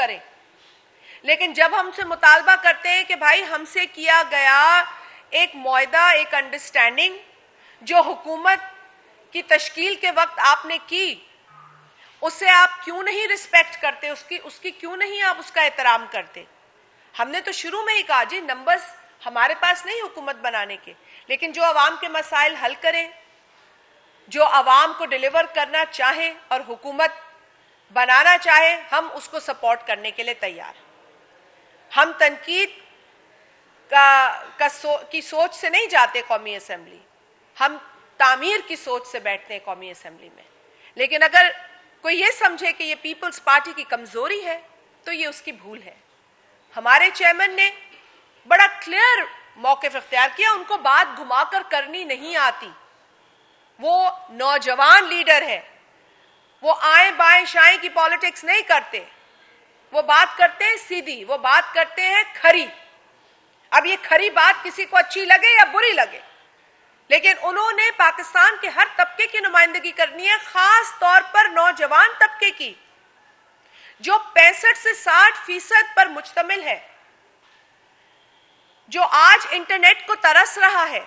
करें, लेकिन जब हमसे मुतालबा करते हैं कि भाई हमसे किया गया एक मुआहदा, एक अंडरस्टैंडिंग जो हुकूमत की तश्कील के वक्त आपने की, उससे आप क्यों नहीं रिस्पेक्ट करते, उसकी क्यों नहीं आप उसका एहतराम करते? हमने तो शुरू में ही कहा जी नंबर्स हमारे पास नहीं हुकूमत बनाने के, लेकिन जो अवाम के मसाइल हल करें, जो अवाम को डिलीवर करना चाहे और हुकूमत बनाना चाहे, हम उसको सपोर्ट करने के लिए तैयार। हम तनकीद की सोच से नहीं जाते कौमी असम्बली, हम तामीर की सोच से बैठते हैं कौमी असम्बली में। लेकिन अगर कोई ये समझे कि ये पीपल्स पार्टी की कमजोरी है तो ये उसकी भूल है। हमारे चेयरमैन ने बड़ा क्लियर मौक़िफ़ इख्तियार किया, उनको बात घुमाकर करनी नहीं आती। वो नौजवान लीडर है, वो आए बाएं शाएं की पॉलिटिक्स नहीं करते, वो बात करते हैं सीधी, वो बात करते हैं खरी। अब ये खरी बात किसी को अच्छी लगे या बुरी लगे, लेकिन उन्होंने पाकिस्तान के हर तबके की नुमाइंदगी करनी है, खास तौर पर नौजवान तबके की, जो 65 से 60% पर मुश्तमिल है, जो आज इंटरनेट को तरस रहा है,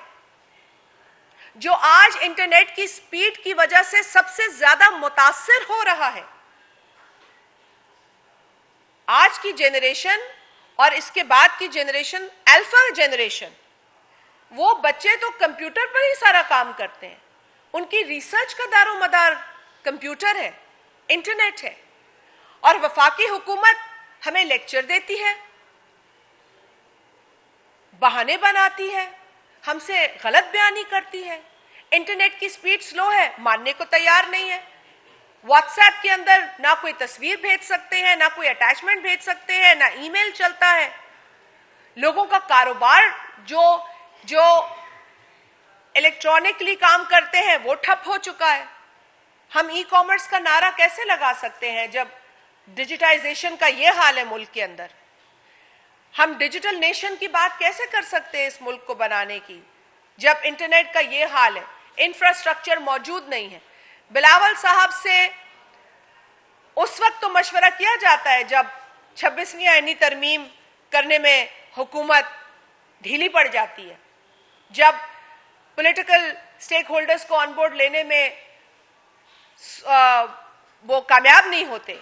जो आज इंटरनेट की स्पीड की वजह से सबसे ज्यादा मुतासिर हो रहा है। आज की जनरेशन और इसके बाद की जनरेशन, अल्फा जनरेशन, वो बच्चे तो कंप्यूटर पर ही सारा काम करते हैं, उनकी रिसर्च का दारो मदार कंप्यूटर है, इंटरनेट है। और वफाकी हुकूमत हमें लेक्चर देती है, बहाने बनाती है, हमसे गलत बयानी करती है, इंटरनेट की स्पीड स्लो है, मानने को तैयार नहीं है। व्हाट्सएप के अंदर ना कोई तस्वीर भेज सकते हैं, ना कोई अटैचमेंट भेज सकते हैं, ना ईमेल चलता है। लोगों का कारोबार जो इलेक्ट्रॉनिकली काम करते हैं वो ठप हो चुका है। हम ई कॉमर्स का नारा कैसे लगा सकते हैं जब डिजिटाइजेशन का ये हाल है मुल्क के अंदर? हम डिजिटल नेशन की बात कैसे कर सकते हैं इस मुल्क को बनाने की जब इंटरनेट का ये हाल है, इंफ्रास्ट्रक्चर मौजूद नहीं है? बिलावल साहब से उस वक्त तो मशवरा किया जाता है जब 26वीं आईनी तरमीम करने में हुकूमत ढीली पड़ जाती है, जब पॉलिटिकल स्टेक होल्डर्स को ऑन बोर्ड लेने में वो कामयाब नहीं होते,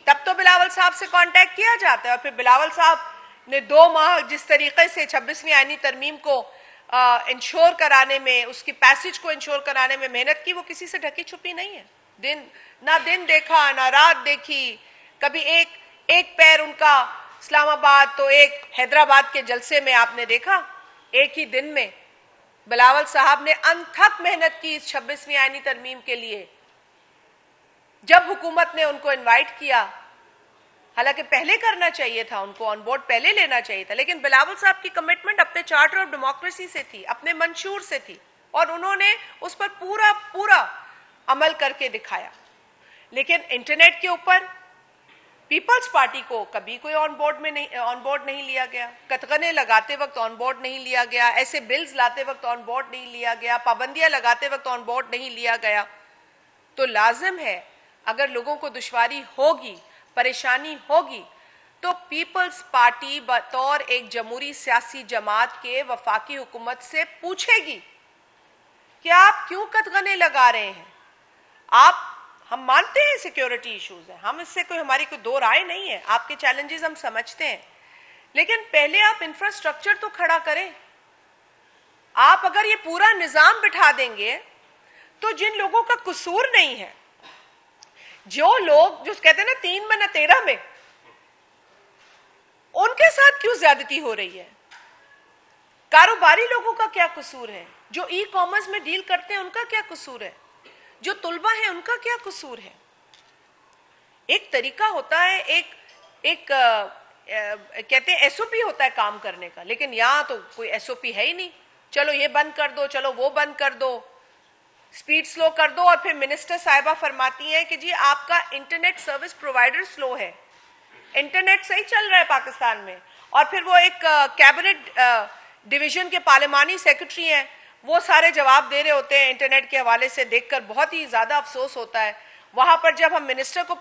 तब तो बिलावल साहब से कांटेक्ट किया जाता है। और फिर बिलावल साहब ने 2 माह जिस तरीके से 26वीं आईनी तरमीम को इंश्योर कराने में, उसकी पैसेज को इंश्योर कराने में मेहनत की, वो किसी से ढकी छुपी नहीं है। दिन देखा ना रात देखी, कभी एक पैर उनका इस्लामाबाद तो एक हैदराबाद के जलसे में आपने देखा। एक ही दिन में बिलावल साहब ने अनथक मेहनत की इस 26वीं आईनी तरमीम के लिए। जब हुकूमत ने उनको इनवाइट किया, हालांकि पहले करना चाहिए था, उनको ऑन बोर्ड पहले लेना चाहिए था, लेकिन बिलावल साहब की कमिटमेंट अपने चार्टर ऑफ डेमोक्रेसी से थी, अपने मंशूर से थी, और उन्होंने उस पर पूरा अमल करके दिखाया। लेकिन इंटरनेट के ऊपर पीपल्स पार्टी को कभी कोई ऑन बोर्ड नहीं लिया गया, कतगने लगाते वक्त ऑन बोर्ड नहीं लिया गया, ऐसे बिल्स लाते वक्त ऑन बोर्ड नहीं लिया गया, पाबंदियां लगाते वक्त ऑन बोर्ड नहीं लिया गया। तो लाजिम है, अगर लोगों को दुश्वारी होगी, परेशानी होगी, तो पीपल्स पार्टी बतौर एक जमहूरी सियासी जमात के वफाकी हुकूमत से पूछेगी कि आप क्यों कतगने लगा रहे हैं। हम मानते हैं सिक्योरिटी इश्यूज है, हम इससे हमारी कोई दो राय नहीं है, आपके चैलेंजेस हम समझते हैं, लेकिन पहले आप इंफ्रास्ट्रक्चर तो खड़ा करें। आप अगर ये पूरा निजाम बिठा देंगे तो जिन लोगों का कसूर नहीं है, जो लोग जो कहते हैं ना 3 में न 13 में, उनके साथ क्यों ज्यादती हो रही है? कारोबारी लोगों का क्या कसूर है? जो ई कॉमर्स में डील करते हैं उनका क्या कसूर है? जो तुलबा है उनका क्या कसूर है? एक तरीका होता है, कहते हैं एसओपी होता है काम करने का, लेकिन यहां तो कोई एसओपी है ही नहीं। चलो ये बंद कर दो, चलो वो बंद कर दो, स्पीड स्लो कर दो, और फिर मिनिस्टर साहिबा फरमाती हैं कि जी आपका इंटरनेट सर्विस प्रोवाइडर स्लो है। इंटरनेट सही चल रहा है पाकिस्तान में, और फिर वो एक कैबिनेट डिवीजन के पार्लिमानी सेक्रेटरी हैं, वो सारे जवाब दे रहे होते हैं इंटरनेट के हवाले से, देखकर बहुत ही ज्यादा अफसोस होता है। वहां पर जब हम मिनिस्टर को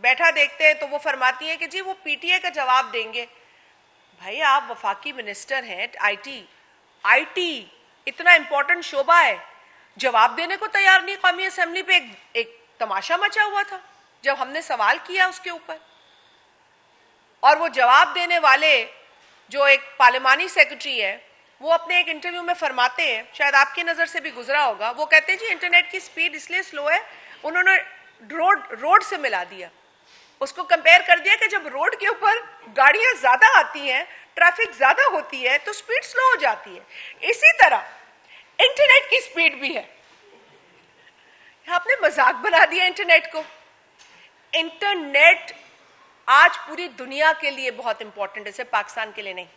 बैठा देखते हैं तो वो फरमाती हैं कि जी वो पीटीए का जवाब देंगे। भाई आप वफाकी मिनिस्टर हैं, आईटी इतना इंपॉर्टेंट शोबा है, जवाब देने को तैयार नहीं। कौमी असेंबली पे एक तमाशा मचा हुआ था जब हमने सवाल किया उसके ऊपर, और वो जवाब देने वाले जो एक पार्लिमानी सेक्रेटरी है वो अपने एक इंटरव्यू में फरमाते हैं, शायद आपकी नजर से भी गुजरा होगा, वो कहते हैं जी इंटरनेट की स्पीड इसलिए स्लो है, उन्होंने रोड से मिला दिया, उसको कंपेयर कर दिया कि जब रोड के ऊपर गाड़ियां ज्यादा आती हैं, ट्रैफिक ज्यादा होती है तो स्पीड स्लो हो जाती है। इसी तरह इंटरनेट की स्पीड भी है। आपने मजाक बना दिया इंटरनेट को। इंटरनेट आज पूरी दुनिया के लिए बहुत इंपॉर्टेंट है, सिर्फ पाकिस्तान के लिए नहीं।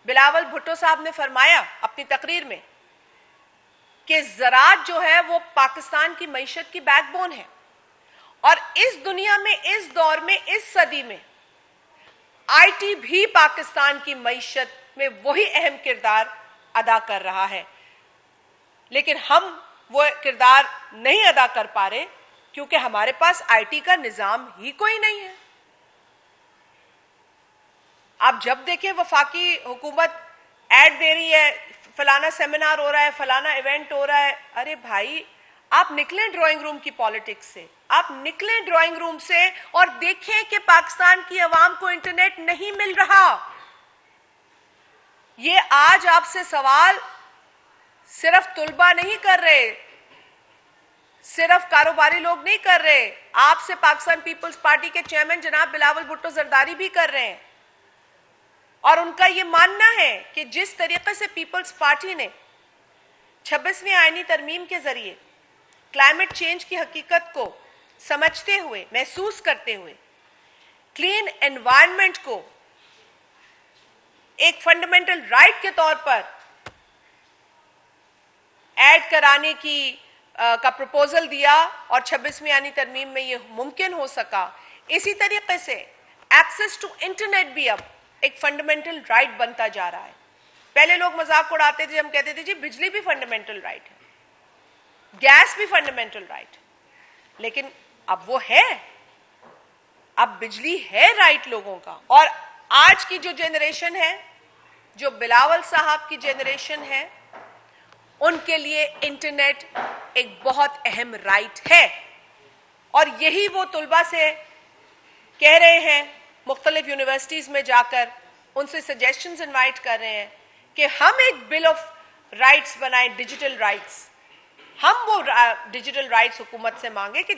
बिलावल भुट्टो साहब ने फरमाया अपनी तकरीर में कि ज़राअत जो है वो पाकिस्तान की मईशत की बैकबोन है, और इस दुनिया में, इस दौर में, इस सदी में आईटी भी पाकिस्तान की मईशत में वही अहम किरदार अदा कर रहा है, लेकिन हम वो किरदार नहीं अदा कर पा रहे क्योंकि हमारे पास आईटी का निजाम ही कोई नहीं है। आप जब देखें वफाकी हुकूमत ऐड दे रही है, फलाना सेमिनार हो रहा है, फलाना इवेंट हो रहा है, अरे भाई आप निकलें ड्राइंग रूम की पॉलिटिक्स से, आप निकलें ड्राइंग रूम से और देखें कि पाकिस्तान की आवाम को इंटरनेट नहीं मिल रहा। ये आज आपसे सवाल सिर्फ तुलबा नहीं कर रहे, सिर्फ कारोबारी लोग नहीं कर रहे, आपसे पाकिस्तान पीपल्स पार्टी के चेयरमैन जनाब बिलावल भुट्टो जरदारी भी कर रहे हैं। और उनका यह मानना है कि जिस तरीके से पीपल्स पार्टी ने 26वीं आईनी तरमीम के जरिए क्लाइमेट चेंज की हकीकत को समझते हुए, महसूस करते हुए, क्लीन एनवायरनमेंट को एक फंडामेंटल राइट के तौर पर ऐड कराने का प्रपोजल दिया और 26वीं आईनी तरमीम में यह मुमकिन हो सका, इसी तरीके से एक्सेस टू इंटरनेट भी अब एक फंडामेंटल राइट बनता जा रहा है। पहले लोग मजाक उड़ाते थे, हम कहते थे जी बिजली भी फंडामेंटल राइट है, गैस भी फंडामेंटल राइट, लेकिन अब वो है, अब बिजली है राइट लोगों का। और आज की जो जनरेशन है, जो बिलावल साहब की जनरेशन है, उनके लिए इंटरनेट एक बहुत अहम राइट है। और यही वो तुलबा से कह रहे हैं, मुख्तलिफ यूनिवर्सिटीज में जाकर उनसे सजेशंस इनवाइट कर रहे हैं कि हम एक बिल ऑफ राइट्स बनाएं, डिजिटल राइट्स। हम वो डिजिटल राइट्स हुकूमत से मांगे कि